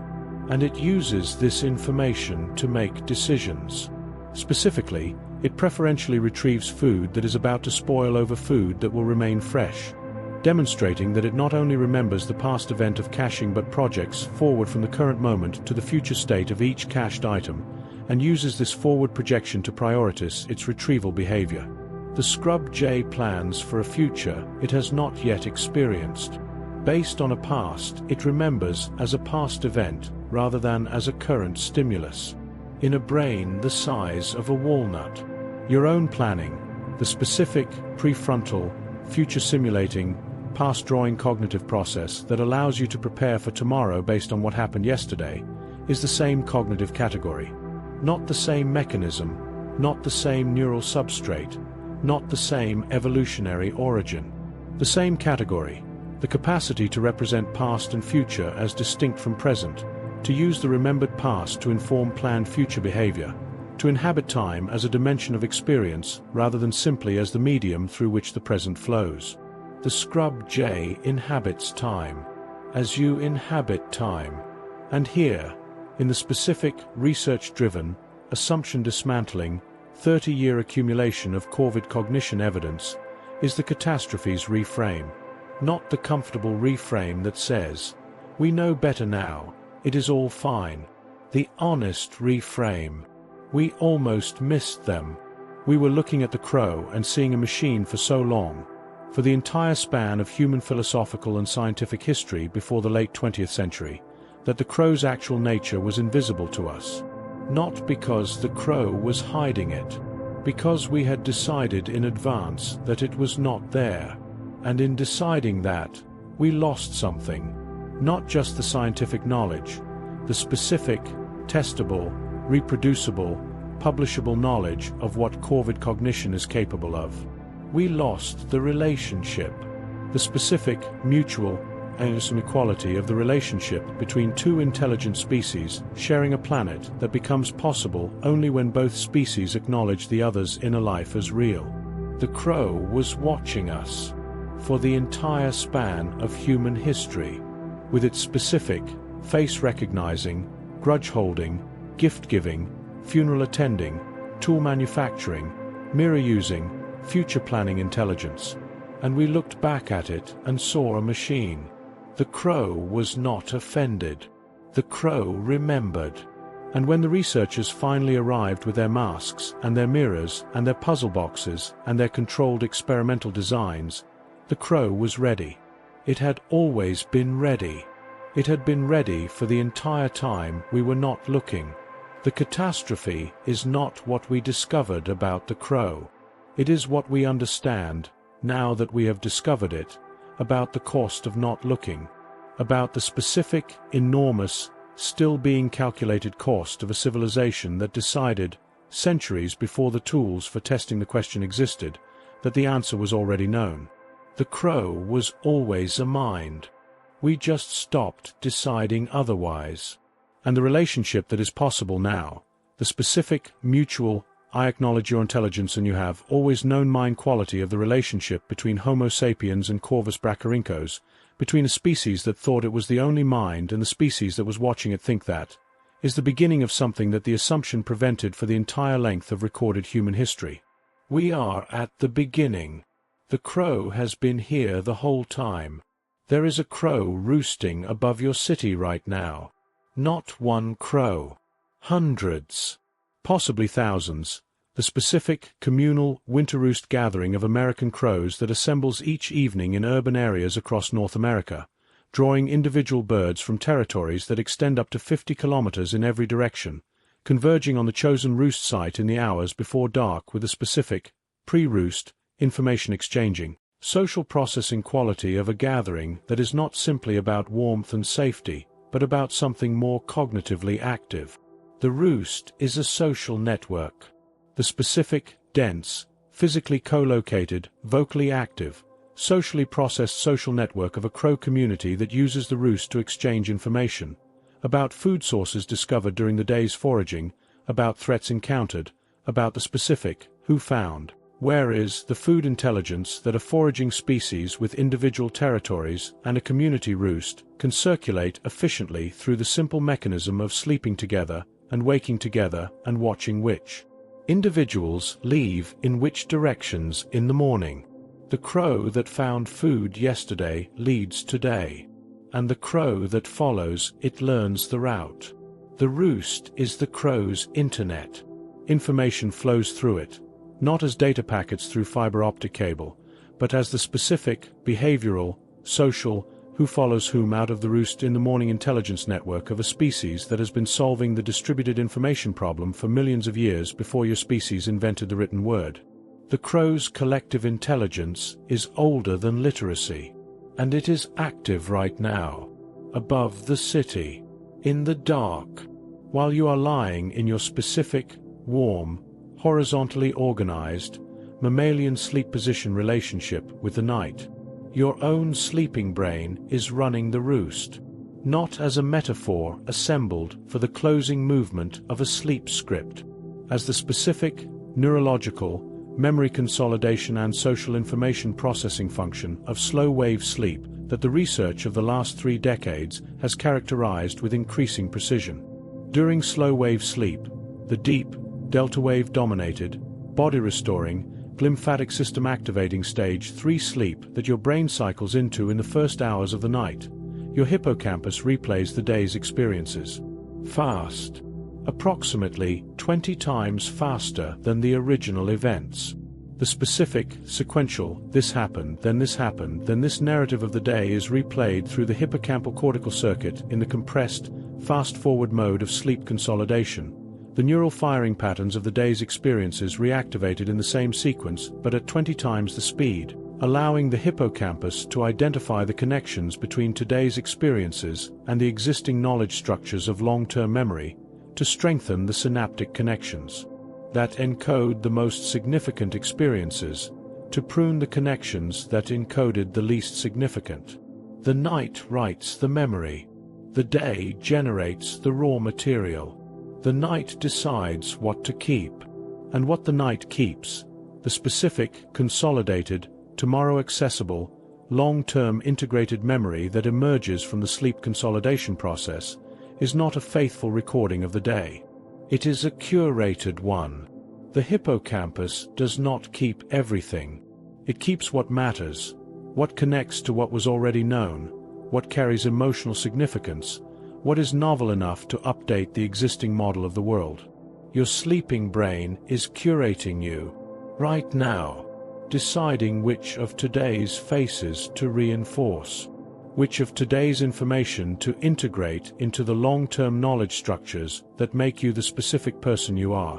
And it uses this information to make decisions. Specifically, it preferentially retrieves food that is about to spoil over food that will remain fresh, demonstrating that it not only remembers the past event of caching but projects forward from the current moment to the future state of each cached item, and uses this forward projection to prioritize its retrieval behavior. The scrub jay plans for a future it has not yet experienced. Based on a past it remembers as a past event rather than as a current stimulus. In a brain the size of a walnut. Your own planning, the specific, prefrontal, future-simulating, past-drawing cognitive process that allows you to prepare for tomorrow based on what happened yesterday, is the same cognitive category. Not the same mechanism, not the same neural substrate, not the same evolutionary origin. The same category, the capacity to represent past and future as distinct from present, to use the remembered past to inform planned future behavior, to inhabit time as a dimension of experience rather than simply as the medium through which the present flows. The scrub jay inhabits time, as you inhabit time. And here, in the specific, research-driven, assumption-dismantling, 30-year accumulation of corvid cognition evidence, is the catastrophe's reframe. Not the comfortable reframe that says, "We know better now. It is all fine." The honest reframe. We almost missed them. We were looking at the crow and seeing a machine for so long, for the entire span of human philosophical and scientific history before the late 20th century, that the crow's actual nature was invisible to us. Not because the crow was hiding it, because we had decided in advance that it was not there. And in deciding that, we lost something. Not just the scientific knowledge, the specific, testable, reproducible, publishable knowledge of what corvid cognition is capable of. We lost the relationship, the specific, mutual, inequality of the relationship between two intelligent species sharing a planet that becomes possible only when both species acknowledge the other's inner life as real. The crow was watching us for the entire span of human history, with its specific, face-recognizing, grudge-holding, gift-giving, funeral-attending, tool manufacturing, mirror-using, future-planning intelligence. And we looked back at it and saw a machine. The crow was not offended. The crow remembered. And when the researchers finally arrived with their masks and their mirrors and their puzzle boxes and their controlled experimental designs, the crow was ready. It had always been ready. It had been ready for the entire time we were not looking. The catastrophe is not what we discovered about the crow. It is what we understand, now that we have discovered it, about the cost of not looking, about the specific, enormous, still being calculated cost of a civilization that decided, centuries before the tools for testing the question existed, that the answer was already known. The crow was always a mind. We just stopped deciding otherwise. And the relationship that is possible now, the specific, mutual, I acknowledge your intelligence and you have always known mind quality of the relationship between Homo sapiens and Corvus brachyrhynchos, between a species that thought it was the only mind and the species that was watching it think that, is the beginning of something that the assumption prevented for the entire length of recorded human history. We are at the beginning. The crow has been here the whole time. There is a crow roosting above your city right now. Not one crow. Hundreds. Possibly thousands, the specific, communal, winter roost gathering of American crows that assembles each evening in urban areas across North America, drawing individual birds from territories that extend up to 50 kilometers in every direction, converging on the chosen roost site in the hours before dark with a specific, pre-roost, information exchanging, social processing quality of a gathering that is not simply about warmth and safety, but about something more cognitively active. The roost is a social network. The specific, dense, physically co-located, vocally active, socially processed social network of a crow community that uses the roost to exchange information about food sources discovered during the day's foraging, about threats encountered, about the specific, who found. Where is the food intelligence that a foraging species with individual territories and a community roost can circulate efficiently through the simple mechanism of sleeping together and waking together and watching which individuals leave in which directions in the morning. The crow that found food yesterday leads today, and the crow that follows it learns the route. The roost is the crow's internet. Information flows through it, not as data packets through fiber optic cable, but as the specific, behavioral, social, who follows whom out of the roost in the morning intelligence network of a species that has been solving the distributed information problem for millions of years before your species invented the written word. The crow's collective intelligence is older than literacy, and it is active right now, above the city, in the dark, while you are lying in your specific, warm, horizontally organized, mammalian sleep position relationship with the night. Your own sleeping brain is running the roost, not as a metaphor assembled for the closing movement of a sleep script, as the specific, neurological, memory consolidation and social information processing function of slow-wave sleep that the research of the last 3 decades has characterized with increasing precision. During slow-wave sleep, the deep, delta-wave-dominated, body-restoring, glymphatic system activating stage 3 sleep that your brain cycles into in the first hours of the night, your hippocampus replays the day's experiences. Fast. Approximately 20 times faster than the original events. The specific, sequential, this happened, then this narrative of the day is replayed through the hippocampal cortical circuit in the compressed, fast-forward mode of sleep consolidation. The neural firing patterns of the day's experiences reactivated in the same sequence but at 20 times the speed, allowing the hippocampus to identify the connections between today's experiences and the existing knowledge structures of long-term memory, to strengthen the synaptic connections that encode the most significant experiences, to prune the connections that encoded the least significant. The night writes the memory. The day generates the raw material. The night decides what to keep. And what the night keeps, the specific, consolidated, tomorrow accessible, long-term integrated memory that emerges from the sleep consolidation process, is not a faithful recording of the day. It is a curated one. The hippocampus does not keep everything. It keeps what matters, what connects to what was already known, what carries emotional significance, what is novel enough to update the existing model of the world. Your sleeping brain is curating you, right now, deciding which of today's faces to reinforce, which of today's information to integrate into the long-term knowledge structures that make you the specific person you are,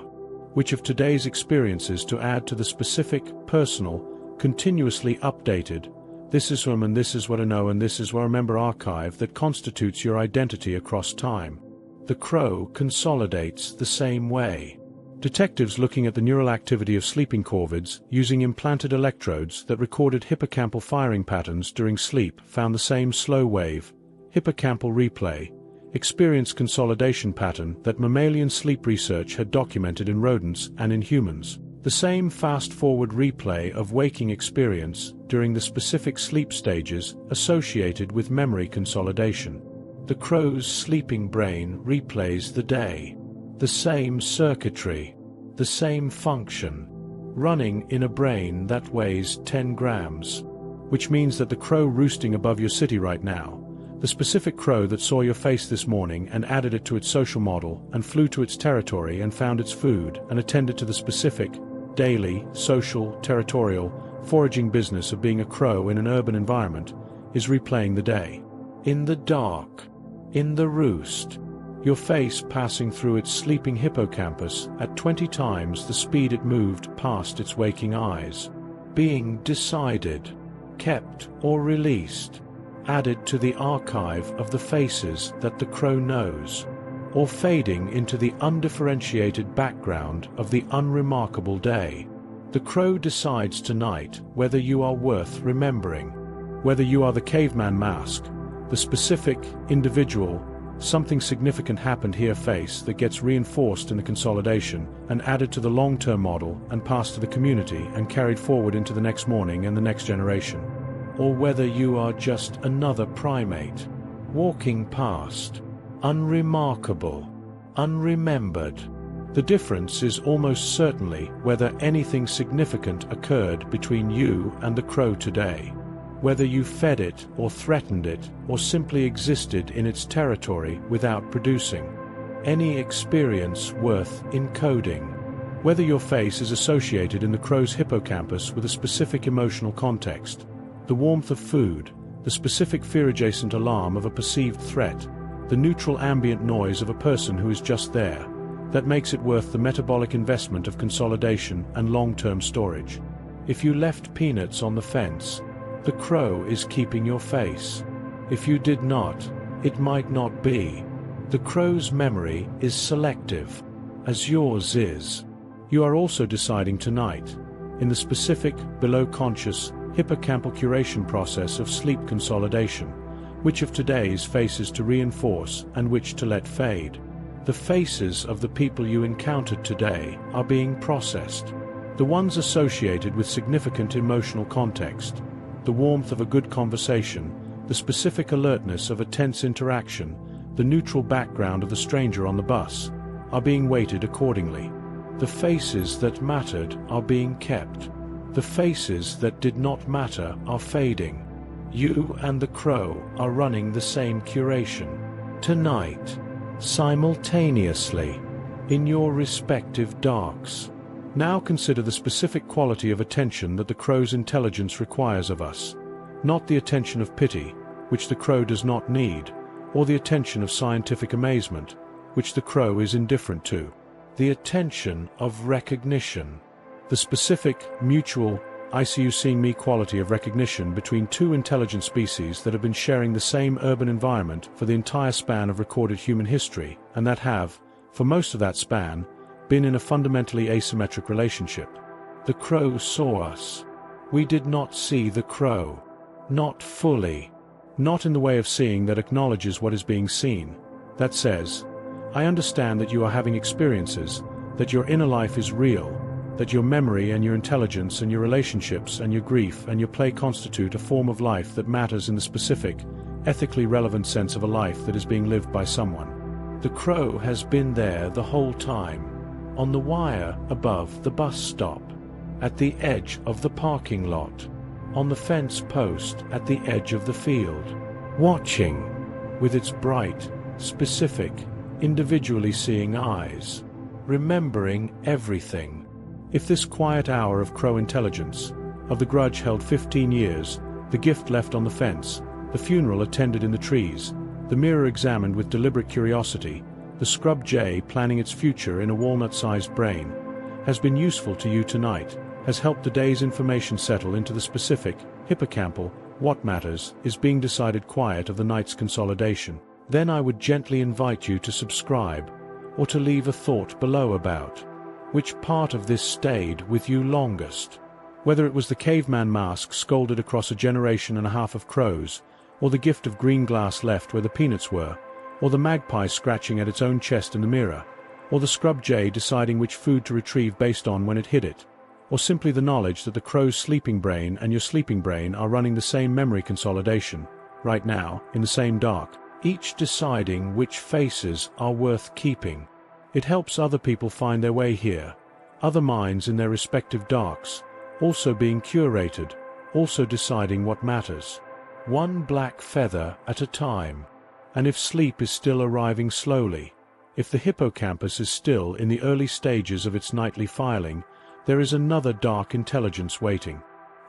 which of today's experiences to add to the specific, personal, continuously updated, this is whom and this is what I know and this is what I remember archive that constitutes your identity across time. The crow consolidates the same way. Detectives looking at the neural activity of sleeping corvids using implanted electrodes that recorded hippocampal firing patterns during sleep found the same slow-wave, hippocampal replay, experience consolidation pattern that mammalian sleep research had documented in rodents and in humans. The same fast-forward replay of waking experience during the specific sleep stages associated with memory consolidation. The crow's sleeping brain replays the day. The same circuitry, the same function, running in a brain that weighs 10 grams. Which means that the crow roosting above your city right now, the specific crow that saw your face this morning and added it to its social model and flew to its territory and found its food and attended to the specific, daily, social, territorial, foraging business of being a crow in an urban environment, is replaying the day. In the dark, in the roost, your face passing through its sleeping hippocampus at 20 times the speed it moved past its waking eyes, being decided, kept or released, added to the archive of the faces that the crow knows, or fading into the undifferentiated background of the unremarkable day. The crow decides tonight whether you are worth remembering, whether you are the caveman mask, the specific, individual, something significant happened here face that gets reinforced in the consolidation and added to the long-term model and passed to the community and carried forward into the next morning and the next generation. Or whether you are just another primate, walking past, unremarkable, unremembered. The difference is almost certainly whether anything significant occurred between you and the crow today. Whether you fed it or threatened it or simply existed in its territory without producing any experience worth encoding. Whether your face is associated in the crow's hippocampus with a specific emotional context, the warmth of food, the specific fear-adjacent alarm of a perceived threat, the neutral ambient noise of a person who is just there, that makes it worth the metabolic investment of consolidation and long-term storage. If you left peanuts on the fence, the crow is keeping your face. If you did not, it might not be. The crow's memory is selective, as yours is. You are also deciding tonight, in the specific, below-conscious, hippocampal curation process of sleep consolidation, which of today's faces to reinforce and which to let fade. The faces of the people you encountered today are being processed. The ones associated with significant emotional context, the warmth of a good conversation, the specific alertness of a tense interaction, the neutral background of the stranger on the bus, are being weighted accordingly. The faces that mattered are being kept. The faces that did not matter are fading. You and the crow are running the same curation. Tonight, simultaneously, in your respective darks. Now consider the specific quality of attention that the crow's intelligence requires of us. Not the attention of pity, which the crow does not need, or the attention of scientific amazement, which the crow is indifferent to. The attention of recognition. The specific, mutual, I see you seeing me quality of recognition between two intelligent species that have been sharing the same urban environment for the entire span of recorded human history, and that have, for most of that span, been in a fundamentally asymmetric relationship. The crow saw us. We did not see the crow. Not fully. Not in the way of seeing that acknowledges what is being seen, that says, I understand that you are having experiences, that your inner life is real, that your memory and your intelligence and your relationships and your grief and your play constitute a form of life that matters in the specific, ethically relevant sense of a life that is being lived by someone. The crow has been there the whole time, on the wire above the bus stop, at the edge of the parking lot, on the fence post at the edge of the field, watching, with its bright, specific, individually seeing eyes, remembering everything. If this quiet hour of crow intelligence, of the grudge held 15 years, the gift left on the fence, the funeral attended in the trees, the mirror examined with deliberate curiosity, the scrub jay planning its future in a walnut-sized brain, has been useful to you tonight, has helped the day's information settle into the specific, hippocampal, what matters is being decided quiet of the night's consolidation, then I would gently invite you to subscribe, or to leave a thought below about which part of this stayed with you longest. Whether it was the caveman mask scolded across a generation and a half of crows, or the gift of green glass left where the peanuts were, or the magpie scratching at its own chest in the mirror, or the scrub jay deciding which food to retrieve based on when it hid it, or simply the knowledge that the crow's sleeping brain and your sleeping brain are running the same memory consolidation, right now, in the same dark, each deciding which faces are worth keeping. It helps other people find their way here, other minds in their respective darks, also being curated, also deciding what matters. One black feather at a time. And if sleep is still arriving slowly, if the hippocampus is still in the early stages of its nightly filing, there is another dark intelligence waiting.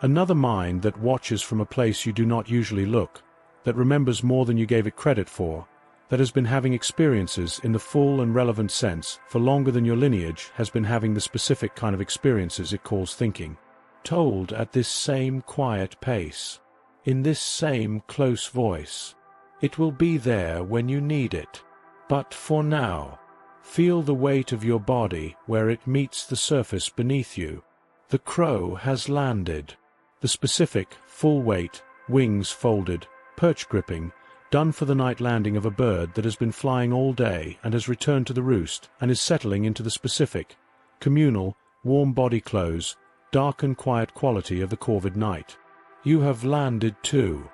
Another mind that watches from a place you do not usually look, that remembers more than you gave it credit for, that has been having experiences in the full and relevant sense for longer than your lineage has been having the specific kind of experiences it calls thinking. Told at this same quiet pace, in this same close voice. It will be there when you need it. But for now, feel the weight of your body where it meets the surface beneath you. The crow has landed. The specific, full weight, wings folded, perch gripping, done for the night landing of a bird that has been flying all day and has returned to the roost and is settling into the specific, communal, warm body clothes, dark and quiet quality of the corvid night. You have landed too.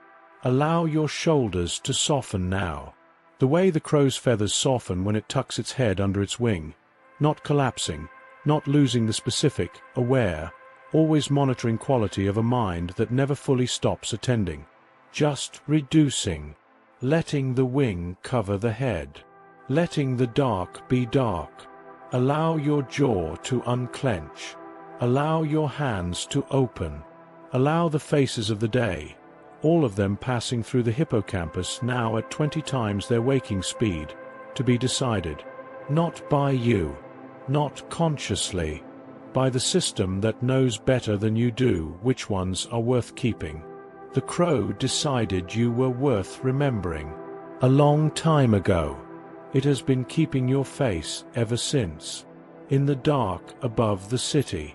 Allow your shoulders to soften now. The way the crow's feathers soften when it tucks its head under its wing, not collapsing, not losing the specific, aware, always monitoring quality of a mind that never fully stops attending. Just reducing. Letting the wing cover the head. Letting the dark be dark. Allow your jaw to unclench. Allow your hands to open. Allow the faces of the day, all of them passing through the hippocampus now at 20 times their waking speed, to be decided, not by you, not consciously, by the system that knows better than you do which ones are worth keeping. The crow decided you were worth remembering. A long time ago. It has been keeping your face ever since. In the dark above the city.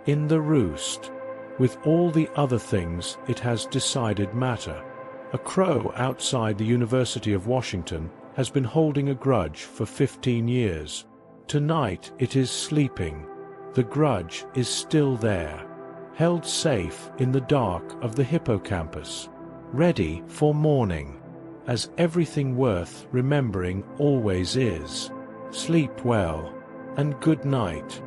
In the roost. With all the other things it has decided matter. A crow outside the University of Washington has been holding a grudge for 15 years. Tonight it is sleeping. The grudge is still there. Held safe in the dark of the hippocampus, ready for morning, as everything worth remembering always is. Sleep well, and good night.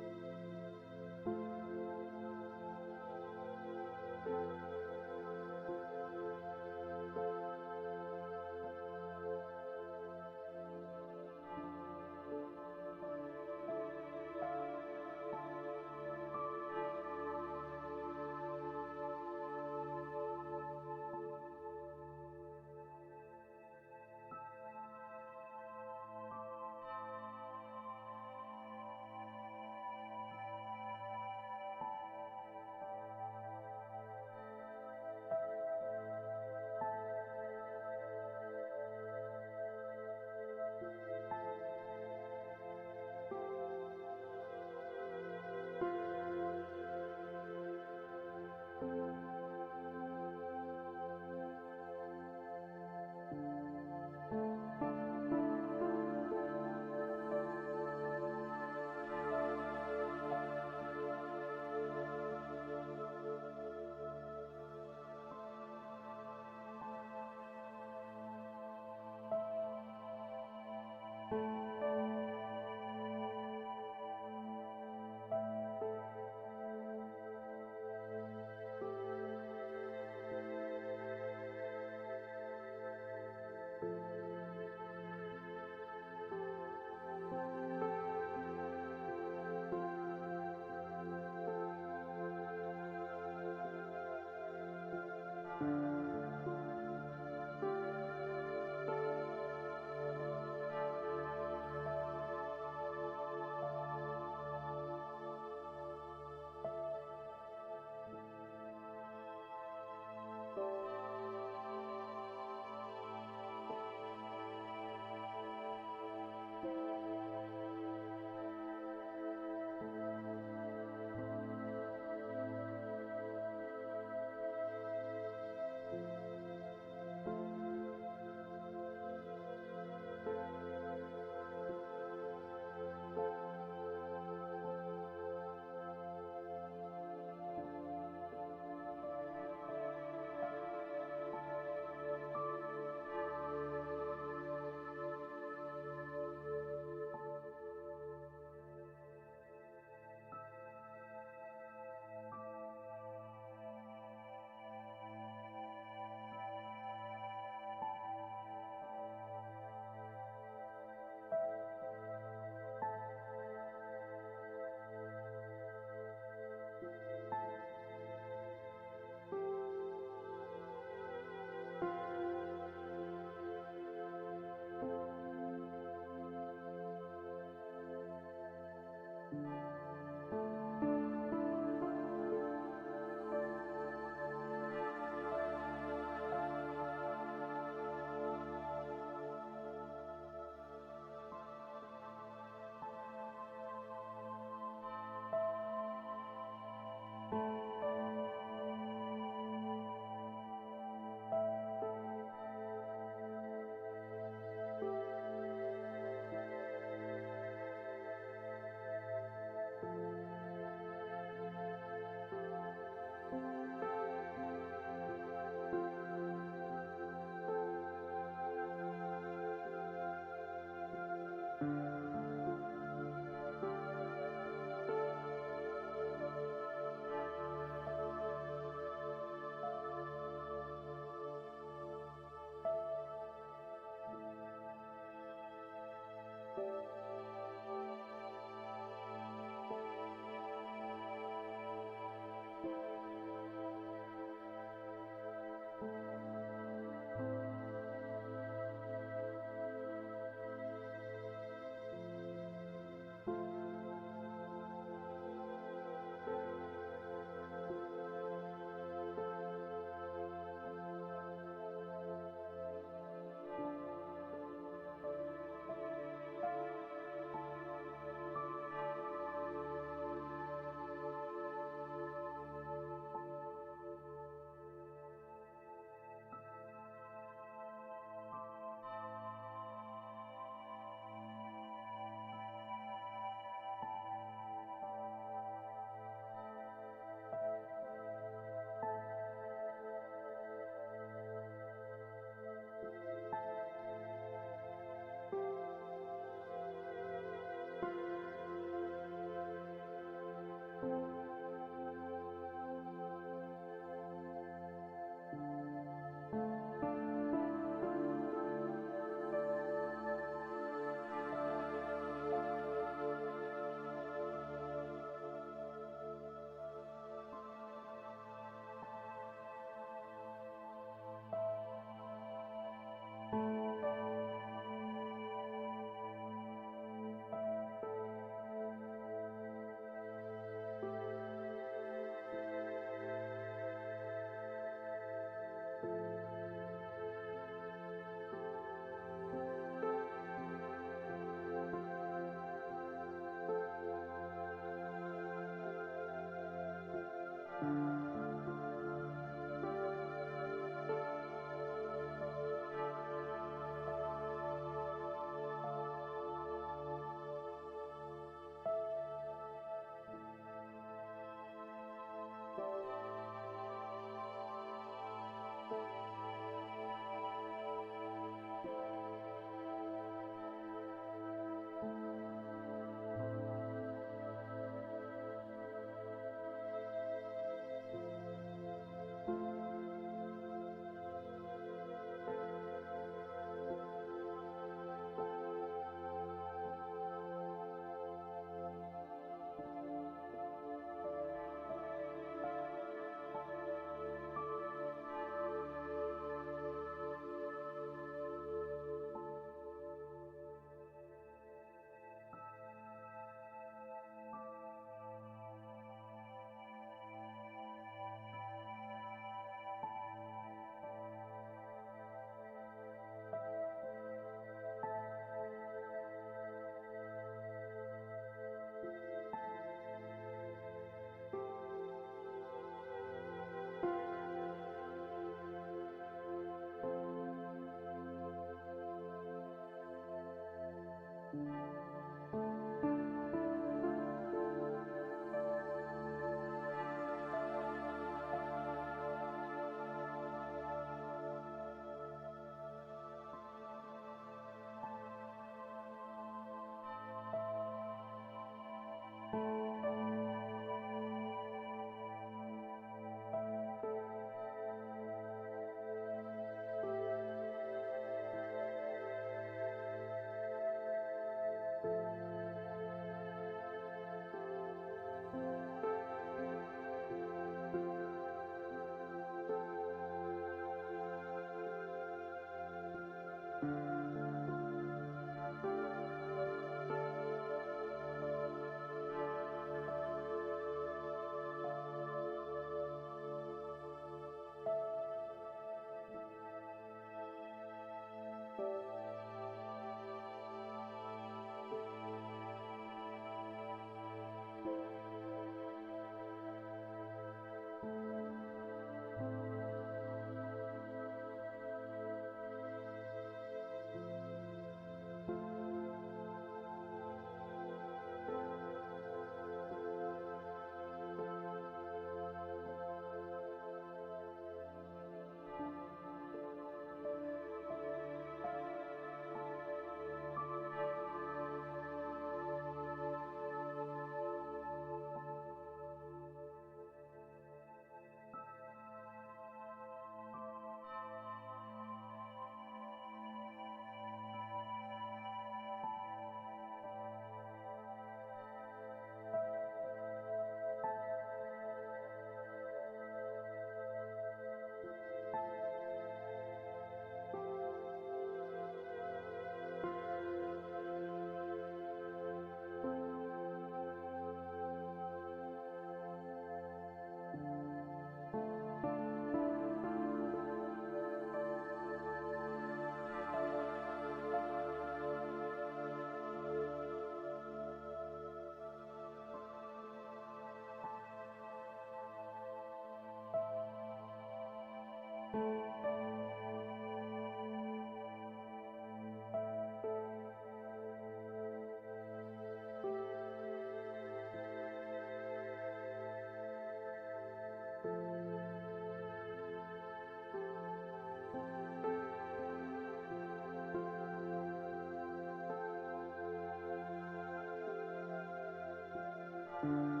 you.